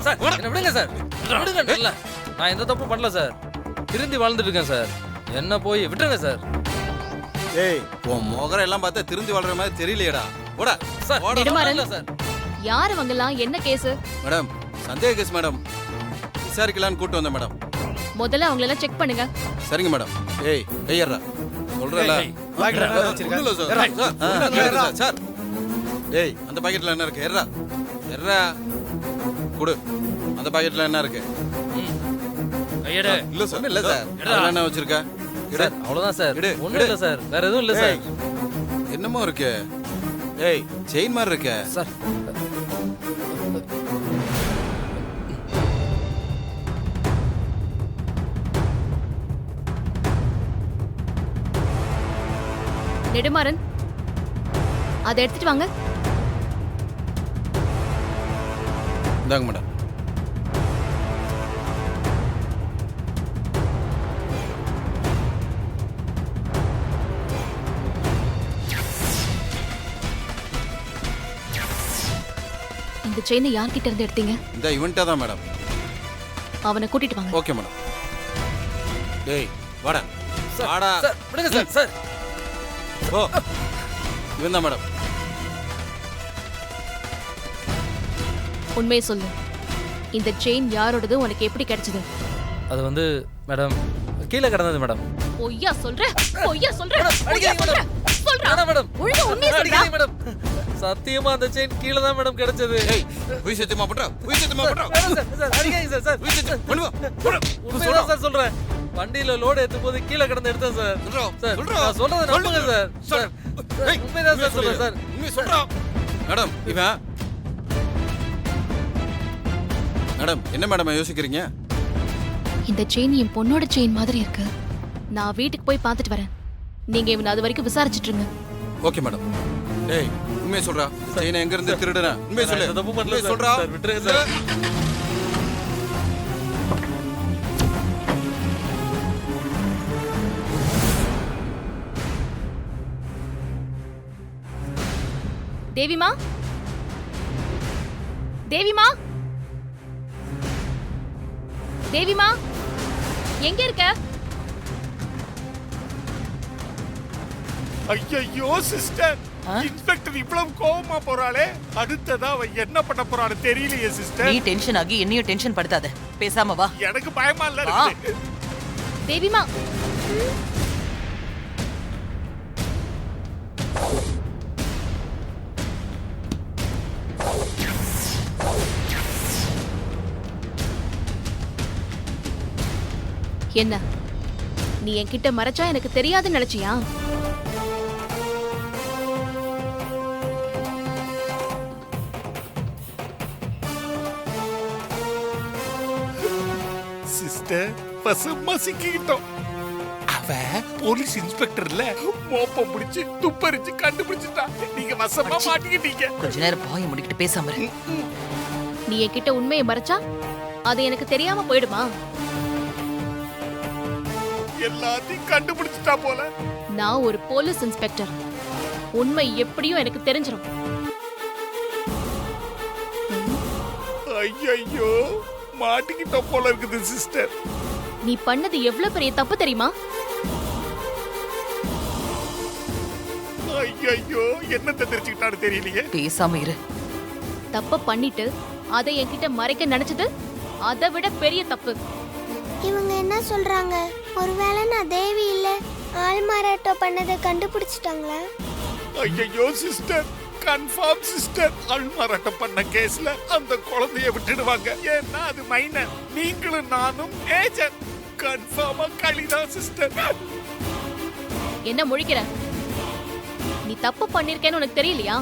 Sir என்ன விடுங்க sir, விடுங்க. இல்ல நான் எந்த தப்பும் பண்ணல சார், திருந்தி வாழ்ந்துட்டு இருக்கேன் சார், என்ன போய் விட்டுருங்க சார். ஏய் உன் முகரம் எல்லாம் பார்த்தா திருந்தி வாழ்ற மாதிரி தெரியலையடா. ஓடா சார் நெடுமாறன். சார். யார் அவங்கலாம், என்ன கேஸ்? மேடம் சந்தேக கேஸ் மேடம், விசாரிக்கலான்னு கூட்டு வந்தேன் மேடம். முதல்ல அவங்கள எல்லாம் செக் பண்ணுங்க. சரிங்க மேடம். ஏய் கையறா சொல்றல. சார் ஏய் அந்த பாக்கெட்ல என்ன இருக்கு? எர்ரா எர்ரா குடு. அந்த பாக்கெட்ல என்ன இருக்கு? கையெடு. இல்ல சார், இல்ல சார். அதெல்லாம் என்ன வச்சிருக்க? சார் அவ்வளவுதான் சார், ஒண்ணும் இல்ல சார், வேற எதுவும் இல்ல சார். என்னமோ இருக்கு. ஏய் செயின் மாதிரி இருக்கு சார். நெடுமாறன், அதை எடுத்துட்டு வாங்க. இந்தாங்க மேடம். இந்த செயினை யார்கிட்ட இருந்து எடுத்தீங்க? இந்த இவன்ட்டா தான் மேடம். அவனை கூட்டிட்டு வாங்க. Okay madam. டேய் வாடா சார், வாடா. சார் விடுங்க சார். சார் ஓ இவன் தான் மேடம். உண்மையை சொல்லு, இந்த செயின் யாரோடது, உனக்கு எப்படி கிடைச்சது? அது வந்து மேடம் கீழே கிடந்தது மேடம். பொய்யா சொல்ற, பொய்யா சொல்ற, பொய்யா அடிக்காதீங்க சொல்ற, மேடம். சொல்றா. வேணாம் மேடம். ஒழுங்கா உண்மையை சொல்றா. அடிக்காதீங்க மேடம். சத்தியமா அந்த செயின் கீழே தான் மேடம் கிடைச்சது. ஏய் போய் சத்தியமா பண்றா, போய் சத்தியமா பண்றா. வேணாம் சார், சார் அடிக்காதீங்க சார். சார் போய் சத்தியமா பண்ணுவா. உண்மையா சார் சொல்றேன், வண்டியில லோடு ஏத்தும் போது கீழே கிடந்து எடுத்தேன் சார். சார் நான் சொல்றதை நம்புங்க சார். சார் உண்மைதான் சார் சொல்றேன் சார். உண்மை சொல்றா. மேடம் இவன் மேடம் என்ன மேடம் யோசிக்கிறீங்க? இந்த செயின் என் பொண்ணோட செயின் மாதிரி இருக்கு. நான் வீட்டுக்கு போய் பார்த்துட்டு வரேன். நீங்க இவனை அது வரைக்கும் விசாரிச்சுட்டு இருங்க. Okay madam. டேய் உண்மையை சொல்றா. செயினை எங்க இருந்து திருடுன? உண்மையை சொல்லு. நான் தப்பு பண்ணல உண்மையை சார். சொல்றா. சார் விட்டுருங்க சார். தேவிமா, தேவிமா, தேவிமா, எங்க இருக்க? ஐயோ சிஸ்டர், இன்ஸ்பெக்டர் இவ்வளவு கோவமா போறாளே, அடுத்ததா அவ என்ன பண்ண போறான்னு தெரியலையே சிஸ்டர். நீ டென்ஷன் ஆகி என்னையும் டென்ஷன் படுத்தாத, பேசாம வா. எனக்கு பயமா இல்ல வா. இருக்கு. தேவிமா, என்ன நீ என்கிட்ட மறைச்சா எனக்கு தெரியாதுன்னு நினைச்சியா? சிஸ்டர் பசுமா சிக்கிட்டோம். அவ போலீஸ் இன்ஸ்பெக்டர்ல மோப்பம் பிடிச்சு துப்பறிச்சு கண்டுபிடிச்சிட்டா. நீங்க வசமா மாட்டிக்கிட்டீங்க. கொஞ்ச நேரம் பாய முடிக்கிட்டு பேசாம இரு. நீ என்கிட்ட உண்மையை மறைச்சா அது எனக்கு தெரியாம போயிடுமா? எல்லாத்தையும் கண்டுபிடிச்சிட்டா போல. நான் ஒரு போலீஸ் இன்ஸ்பெக்டர், உண்மை எப்படியும் எனக்கு தெரிஞ்சிடும். ஐயோ மாட்டிக்கிட்ட போல இருக்குது சிஸ்டர். நீ பண்ணது எவ்வளவு பெரிய தப்பு தெரியுமா? ஐயோ என்ன தெரிஞ்சுக்கிட்டான்னு தெரியலையே. பேசாம இரு. தப்ப பண்ணிட்டு அதை என்கிட்ட மறைக்க நினைச்சது அதை விட பெரிய தப்பு. இவங்க என்ன சொல்றாங்க? ஒருவேளை நான் தேவி இல்ல ஆள் மாறாட்டம் பண்ணதை கண்டுபிடிச்சிட்டாங்களா? ஐயோ சிஸ்டர், கன்ஃபார்ம் சிஸ்டர். அல்மாராட்டம் பண்ண கேஸ்ல அந்த குழந்தைய விட்டுடுவாங்க. ஏன்னா அது மைனர். நீங்களும் நானும் ஏஜென்ட். கன்ஃபார்மா களிதான் சிஸ்டர். என்ன முழிக்கிற? நீ தப்பு பண்ணிருக்கேன்னு உனக்கு தெரியலையா?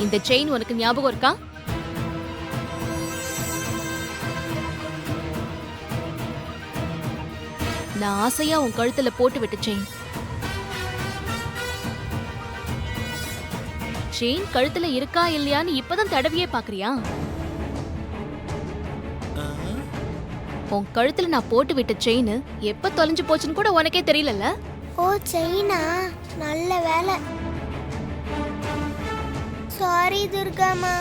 இந்த செயின் உனக்கு ஞாபகம் இருக்கா? நான் ஆசையா உன் கழுத்துல போட்டு விட்ட செயின். செயின் கழுத்துல இருக்கா இல்லையான்னு இப்பதான் தடவியே பாக்குறியா? உன் கழுத்துல நான் போட்டு விட்ட செயின் எப்ப தொலைஞ்சு போச்சுன்னு கூட உனக்கே தெரியலல்ல? ஓ செயினா, நல்ல வேலை. சாரி துர்காமா.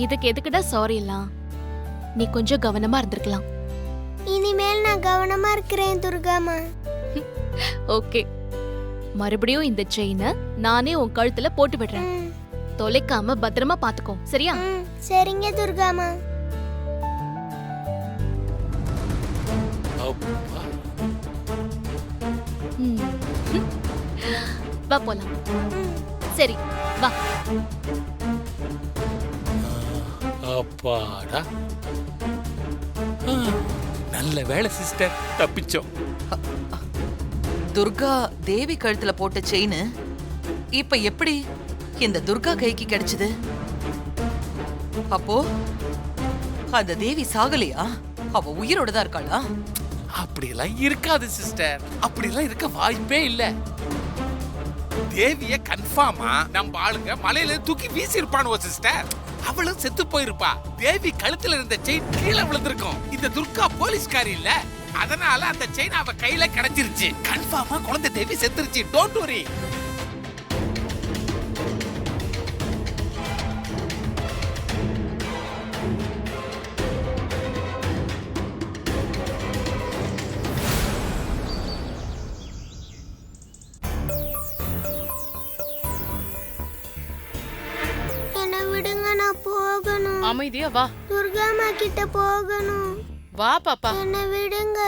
இதுக்கு எதுக்குடா சாரி எல்லாம்? நீ கொஞ்சம் கவனமா இருந்திருக்கலாம். இனிமேல் நான் கவனமா இருக்கிறேன் துர்காமா. ஓகே, மறுபடியும் இந்த செயினை நானே உன் கழுத்துல போட்டு விடுறேன். தொலைக்காம பத்திரமா பாத்துக்கோ, சரியா? சரிங்க துர்காமா. வா போலாம். சரி வா. அப்பாடா, நல்ல வேலை சிஸ்டர், தப்பிச்சோம். துர்கா தேவி கழுத்துல போட்ட செயின் இப்ப எப்படி இந்த துர்கா கைக்கு கிடைச்சது? அப்போ அந்த தேவி சாகலையா? அவ உயிரோட தான் இருக்காளா? அப்படியெல்லாம் இருக்காது சிஸ்டர், அப்படியெல்லாம் இருக்க வாய்ப்பே இல்ல. தேவிய கன்ஃபார்மா நம்ம ஆளுங்க மலையில தூக்கி வீசி இருப்பானுவோ சிஸ்டர். அவளும் செத்து போயிருப்பா. தேவி கழுத்துல இருந்த செயின் கீழே விழுந்திருக்கும். இந்த துர்கா போலீஸ்காரி இல்ல, அதனால அந்த செயின் அவ கையில கிடைச்சிருச்சு. கன்ஃபார்மா குழந்தை தேவி செத்துருச்சு. Don't worry. போகணும். அமைதியா வா. துர்காமா கிட்ட போகணும். வா பாப்பா. என்ன விடுங்க,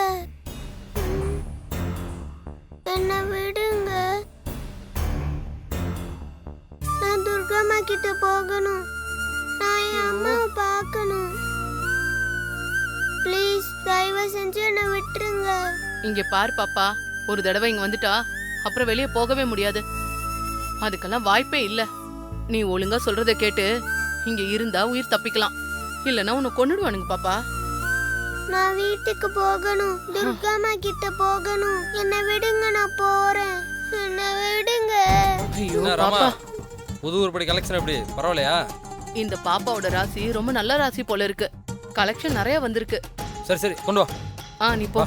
என்ன விடுங்க. நான் துர்காமா கிட்ட போகணும். நான் என் அம்மாவை பார்க்கணும். ப்ளீஸ் தயவு செஞ்சு என்ன விட்டுருங்க. இங்க பாரு பாப்பா, ஒரு தடவை இங்க வந்துட்டா அப்புறம் வெளியே போகவே முடியாது. அதுக்கெல்லாம் வாய்ப்பே இல்ல. நீ ஒழுங்கா சொல்றத கேட்டு இங்க இருந்தா உயிர் தப்பிக்கலாம், இல்லனா உன்னை கொன்னுடுவானுங்க பாப்பா. நான் வீட்டுக்கு போகணும். துர்காமா கிட்ட போகணும். என்ன விடுங்க, நான் போறேன். என்ன விடுங்க. ஐயோ என்ன ராமா, பாப்பா, புது உருப்படி கலெக்ஷன் எப்படி, பரவாயில்லையா? இந்த பாப்பாவோட ராசி ரொம்ப நல்ல ராசி போல இருக்கு. கலெக்ஷன் நிறைய வந்திருக்கு. சரி சரி, கொண்டு வா. நீ போ.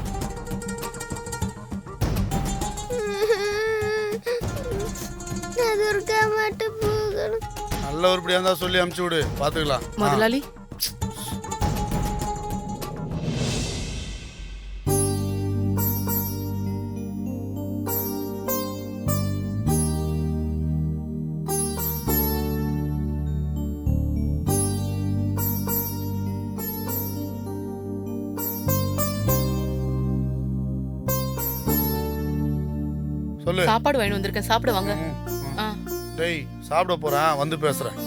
நான் துர்காமாட்ட போகணும். நல்ல உருப்படியா இருந்தா சொல்லி அமுச்சு விடு, பாத்துக்கலாம். முதலாளி, சொல்லு. சாப்பாடு வாங்கி வந்திருக்கேன், சாப்பிட வாங்க. டேய், சாப்பிட போறேன், வந்து பேசுறேன்.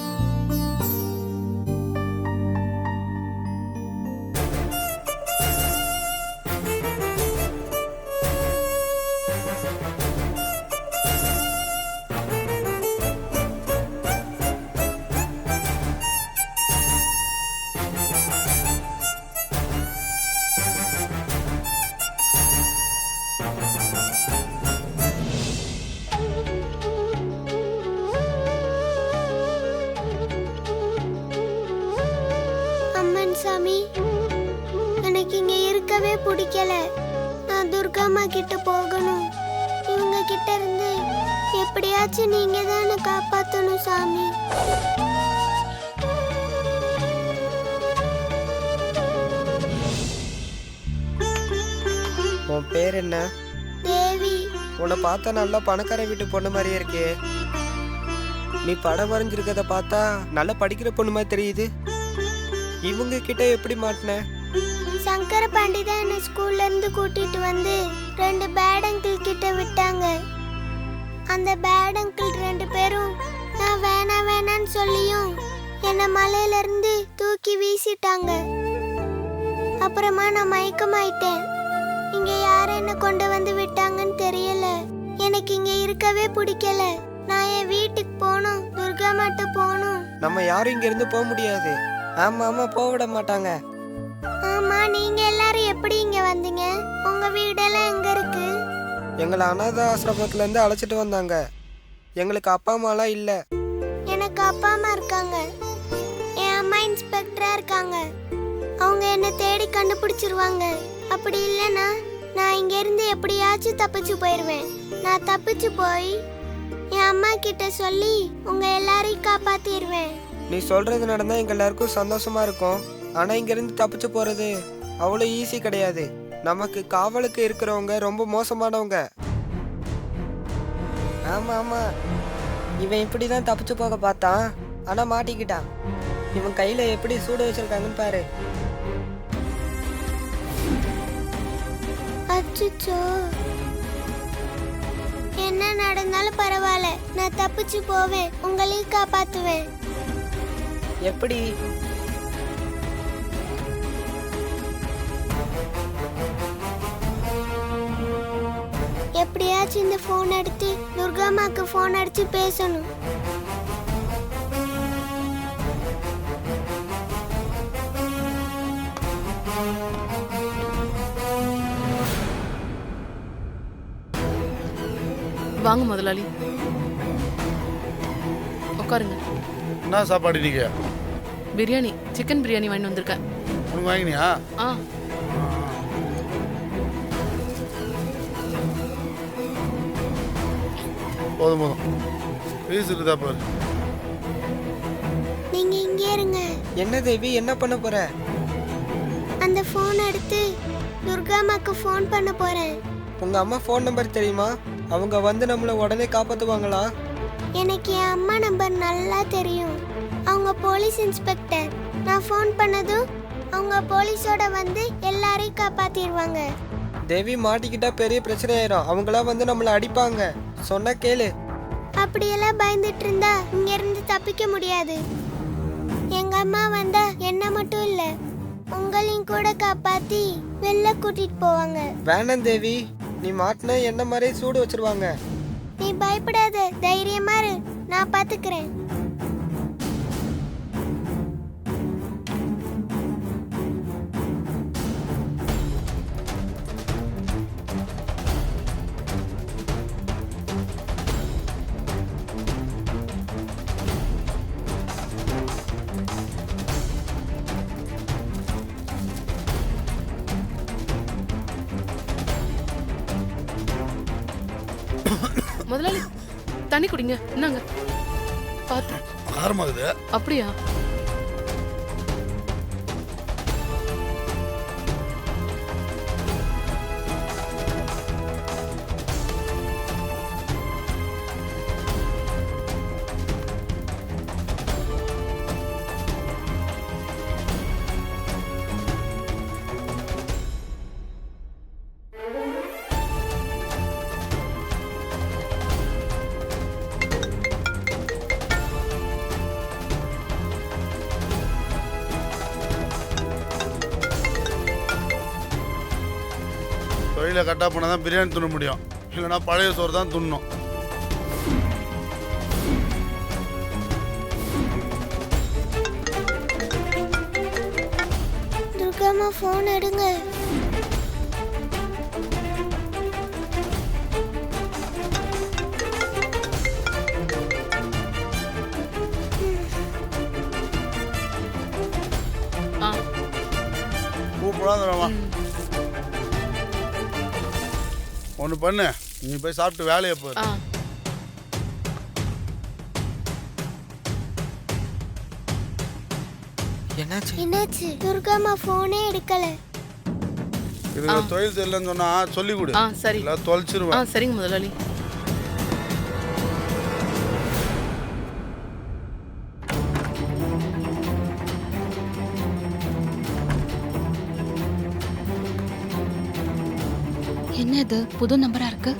சாமி, எனக்கு இங்க இருக்கவே பிடிக்கல. நான் துர்காமா கிட்ட போகணும். இவங்க கிட்ட இருந்து எப்படியாச்சும் நீங்க தானே காப்பாத்தணும் சாமி. உன் பேர் என்ன? தேவி. உன்னை பார்த்தா நல்லா பணக்கார வீட்டு பொண்ணு மாதிரியே இருக்கே. நீ படம் வரைஞ்சிருக்கத பார்த்தா நல்லா படிக்கிற பொண்ணு மாதிரி தெரியுது. இவங்க கிட்ட எப்படி மாட்டின? சங்கர பாண்டி தான் என்ன ஸ்கூல்ல இருந்து கூட்டிட்டு வந்து 2 பேட் அங்கிள் கிட்ட விட்டாங்க. அந்த பேட் அங்கிள் 2 பேரும் நான் வேணான்னு சொல்லியும் என்ன மலையில இருந்து தூக்கி வீசிட்டாங்க. அப்புறமா நான் மயக்கமாயிட்டேன். இங்க யார் என்ன கொண்டு வந்து விட்டாங்கன்னு தெரியல. எனக்கு இங்க இருக்கவே பிடிக்கல. நான் என் வீட்டுக்கு போகணும். துர்காமாட்ட போகணும். நம்ம யாரும் இங்க இருந்து போக முடியாது. ஆமா போக விட மாட்டாங்க. ஆமா, நீங்க எல்லாரும் எப்படி இங்க வந்தீங்க? உங்க வீடெல்லாம் எங்க இருக்கு? எங்களை அனாத ஆசிரமத்துல இருந்து அழைச்சிட்டு வந்தாங்க. எங்களுக்கு அப்பா அம்மாலாம் இல்ல. எனக்கு அப்பா அம்மா இருக்காங்க. என் அம்மா இந்த இன்ஸ்பெக்டரா இருக்காங்க. அவங்க என்ன தேடி கண்டுபிடிச்சிருவாங்க. அப்படி இல்லைன்னா நான் இங்க இருந்து எப்படியாச்சும் தப்பிச்சு போயிடுவேன். நான் தப்பிச்சு போய் என் அம்மா கிட்ட சொல்லி உங்க எல்லாரையும் காப்பாத்திடுவேன். நீ சொல்றது நடந்தா எங்க எல்லாருக்கும் சந்தோஷமா இருக்கும். ஆனா இங்க இருந்து தப்பிச்சு போறது அவ்வளோ ஈஸி கிடையாது. நமக்கு காவலுக்கு இருக்கிறவங்க ரொம்ப மோசமானவங்க. ஆமா ஆமா, இவன் இப்படிதான் தப்பிச்சு போக பார்த்தான், ஆனா மாட்டிக்கிட்டான். இவன் கையில எப்படி சூடு வச்சிருக்காங்கன்னு பாரு. அச்சச்சோ, என்ன நடந்தாலும் பரவாயில்ல, நான் தப்பிச்சு போவேன், உங்களையும் காப்பாத்துவேன். எப்படி? எப்படியாச்சும் இந்த போன் எடுத்து துர்காமாக்கு போன் அடிச்சு பேசணும். வாங்க முதலாளி, உட்காருங்க. என்ன சாப்பாடு இன்னைக்கு? பிரியாணி, சிக்கன் பிரியாணி வாங்கி வந்திருக்கேன். உனக்கு வாங்கினியா? ஆ, போதும் போதும். பீஸ் இருக்குதா பாரு. நீங்க இங்கே இருங்க. என்ன தேவி, என்ன பண்ண போற? அந்த போன் எடுத்து துர்காமாக்கு போன் பண்ண போறேன். உங்க அம்மா ஃபோன் நம்பர் தெரியுமா? அவங்க வந்து நம்மள உடனே காப்பாத்துவாங்களா? எனக்கு என் அம்மா நம்பர் நல்லா தெரியும். அவங்க போலீஸ் இன்ஸ்பெக்டர். நான் ஃபோன் பண்ணதும் அவங்க போலீஸோட வந்து எல்லாரையும் காப்பாத்திடுவாங்க. தேவி மாட்டிக்கிட்டா பெரிய பிரச்சனை ஆயிரும். அவங்களா வந்து நம்மள அடிப்பாங்க. சொன்னா கேளு. அப்படியெல்லாம் பயந்துட்டு இருந்தா இங்க இருந்து தப்பிக்க முடியாது. எங்க அம்மா வந்தா என்ன மட்டும் இல்ல, உங்களையும் கூட காப்பாத்தி வெளில கூட்டிட்டு போவாங்க. வேணாம் தேவி, நீ மாட்டினா என்ன மாதிரி சூடு வச்சிருவாங்க. நீ பயப்படாத, தைரியமா இரு, நான் பாத்துக்கிறேன். முதலாளி தண்ணி குடிங்க. என்னங்க பாத்து. காரமாகுது. அப்படியா? தொழிலை கட்டா போனால் தான் பிரியாணி துண்ண முடியும், இல்லைன்னா பழைய சோறு தான் துண்ணும். துர்காமா போன் எடுங்க. ஆ, கூப்பிடாதவா. ஒன்று பண்ணு, நீ போய் சாப்பிட்டு வேலையை போய். ஆ. என்னாச்சு? துர்காமா போனே எடுக்கல. இதுல தொழில் தெரியலன்னு சொன்னா சொல்லி கொடு. ஆ, சரி. இல்லை தொலைச்சிருவேன். ஆ, சரிங்க முதலாளி. என்ன இது புது நம்பரா இருக்கு?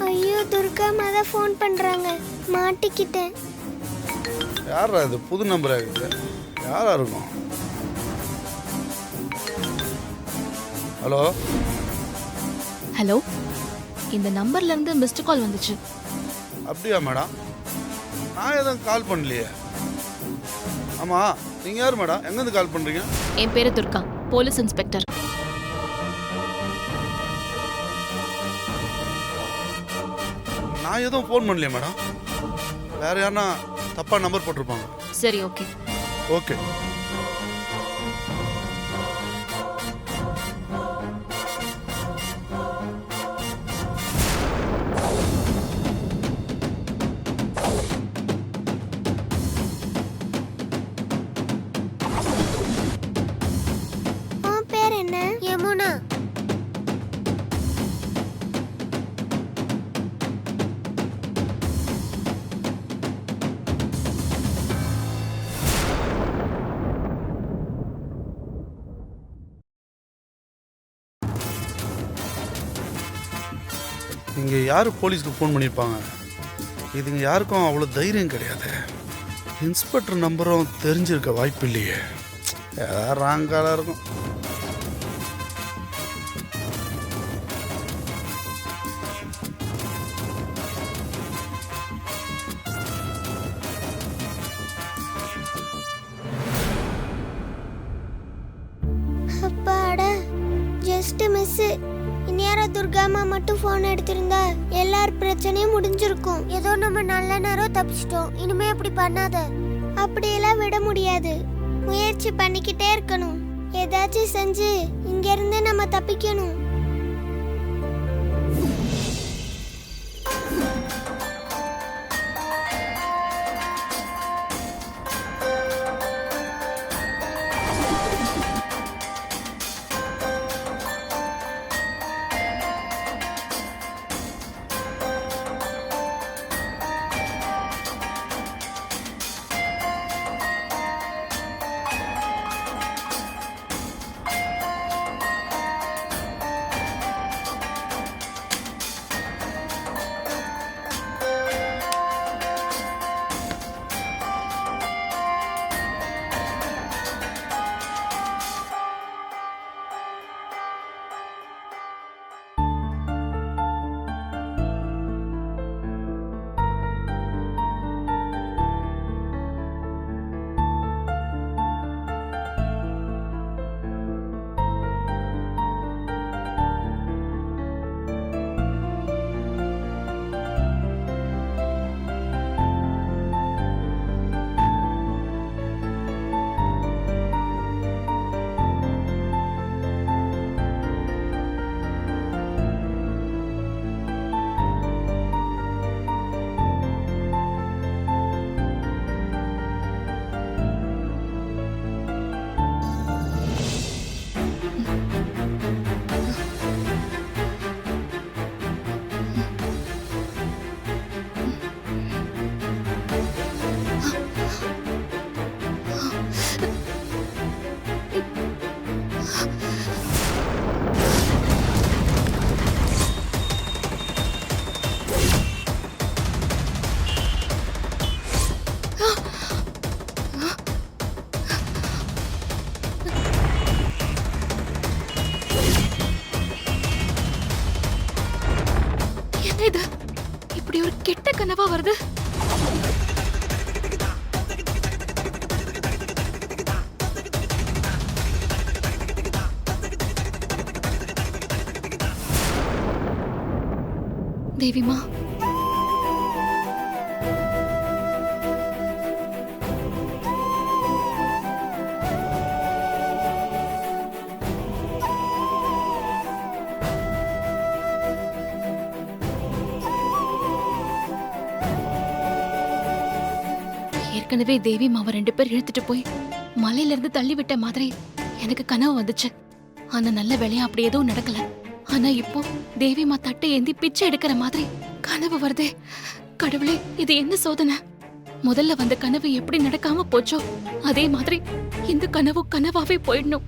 ஐயோ, துர்காமா தான் போன் பண்றாங்க. மாட்டிக்கிட்டேன். யாரா இது? புது நம்பரா இருக்குது. யாரா இருக்கும்? ஹலோ ஹலோ, இந்த நம்பர்ல இருந்து மிஸ்டு கால் வந்துச்சு. அப்படியா மேடம்? நான் எதுவும் கால் பண்ணலையே. ஆமாம், நீ நீங்க யார் மேடம்? எங்க இருந்து கால் பண்றீங்க? என் பேரு துர்கா, போலீஸ் இன்ஸ்பெக்டர். நான் எதுவும் ஃபோன் பண்ணலையே மேடம். வேற யாருன்னா தப்பா நம்பர் போட்டிருப்பாங்க. சரி, ஓகே. ஓகே. உன் பேர் என்ன? யமுனா. இங்க யாரு போலீஸ்க்கு ஃபோன் பண்ணியிருப்பாங்க? இதுங்க யாருக்கும் அவ்வளோ தைரியம் கிடையாது. இன்ஸ்பெக்டர் நம்பரும் தெரிஞ்சிருக்க வாய்ப்பு இல்லையே. ஏதாவது ராங்காலாக இருக்கும். அப்பாடா, ஜஸ்ட் மிஸ். இந்நேரம் துர்காமா மட்டும் போன் எடுத்திருந்தா எல்லார் பிரச்சனையும் முடிஞ்சிருக்கும். ஏதோ நம்ம நல்ல நேரம் தப்பிச்சிட்டோம். இனிமே அப்படி பண்ணாத. அப்படியெல்லாம் விட முடியாது. முயற்சி பண்ணிக்கிட்டே இருக்கணும். ஏதாச்சும் செஞ்சு இங்க இருந்து நம்ம தப்பிக்கணும். இது இப்படி ஒரு கெட்ட கனவா வருது? தேவிமா, ஏற்கனவே தேவி மாவ 2 பேர் இழுத்துட்டு போய் மலையில இருந்து தள்ளி விட்ட மாதிரி எனக்கு கனவு வந்துச்சு. ஆனா நல்ல வேலையா அப்படி எதுவும் நடக்கல. ஆனா இப்போ தேவி மா தட்டை ஏந்தி பிச்சை எடுக்கிற மாதிரி கனவு வருதே. கடவுளே, இது என்ன சோதனை? முதல்ல வந்த கனவு எப்படி நடக்காம போச்சோ அதே மாதிரி இந்த கனவு கனவாவே போயிடணும்.